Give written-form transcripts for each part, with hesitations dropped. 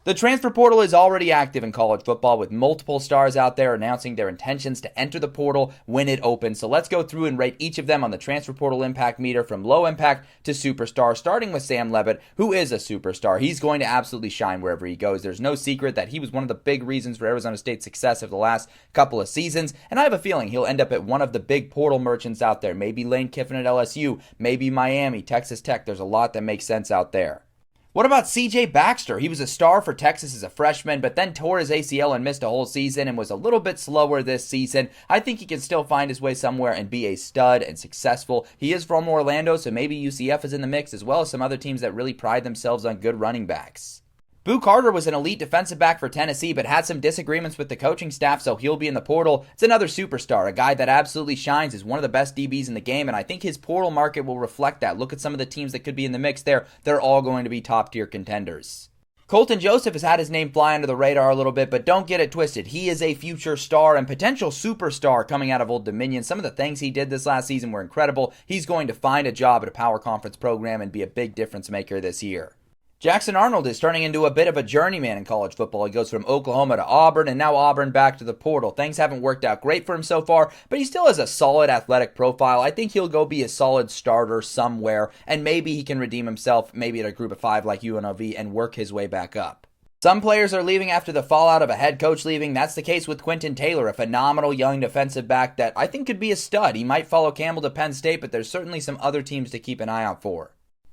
The transfer portal is already active in college football with multiple stars out there announcing their intentions to enter the portal when it opens. So let's go through and rate each of them on the transfer portal impact meter from low impact to superstar, starting with Sam Leavitt, who is a superstar. He's going to absolutely shine wherever he goes. There's no secret that he was one of the big reasons for Arizona State's success of the last couple of seasons, and I have a feeling he'll end up at one of the big portal merchants out there. Maybe Lane Kiffin at LSU, maybe Miami, Texas Tech. There's a lot that makes sense out there. What about CJ Baxter? He was a star for Texas as a freshman, but then tore his ACL and missed a whole season and was a little bit slower this season. I think he can still find his way somewhere and be a stud and successful. He is from Orlando, so maybe UCF is in the mix, as well as some other teams that really pride themselves on good running backs. Boo Carter was an elite defensive back for Tennessee, but had some disagreements with the coaching staff, so he'll be in the portal. It's another superstar, a guy that absolutely shines, is one of the best DBs in the game, and I think his portal market will reflect that. Look at some of the teams that could be in the mix there. They're all going to be top-tier contenders. Colton Joseph has had his name fly under the radar a little bit, but don't get it twisted. He is a future star and potential superstar coming out of Old Dominion. Some of the things he did this last season were incredible. He's going to find a job at a power conference program and be a big difference maker this year. Jackson Arnold is turning into a bit of a journeyman in college football. He goes from Oklahoma to Auburn, and now Auburn back to the portal. Things haven't worked out great for him so far, but he still has a solid athletic profile. I think he'll go be a solid starter somewhere, and maybe he can redeem himself, maybe at a group of 5 like UNLV, and work his way back up. Some players are leaving after the fallout of a head coach leaving. That's the case with Quentin Taylor, a phenomenal young defensive back that I think could be a stud. He might follow Campbell to Penn State, but there's certainly some other teams to keep an eye out for.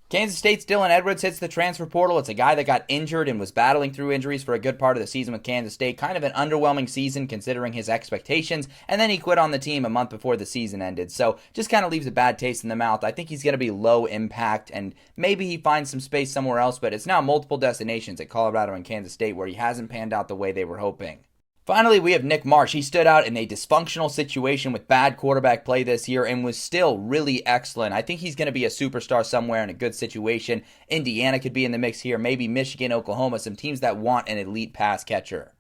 Kansas State's Dylan Edwards hits the transfer portal. It's a guy that got injured and was battling through injuries for a good part of the season with Kansas State. Kind of an underwhelming season considering his expectations, and then he quit on the team a month before the season ended. So just kind of leaves a bad taste in the mouth. I think he's going to be low impact, and maybe he finds some space somewhere else, but it's now multiple destinations at Colorado and Kansas State where he hasn't panned out the way they were hoping. Finally, we have Nick Marsh. He stood out in a dysfunctional situation with bad quarterback play this year and was still really excellent. I think he's going to be a superstar somewhere in a good situation. Indiana could be in the mix here, maybe Michigan, Oklahoma, some teams that want an elite pass catcher.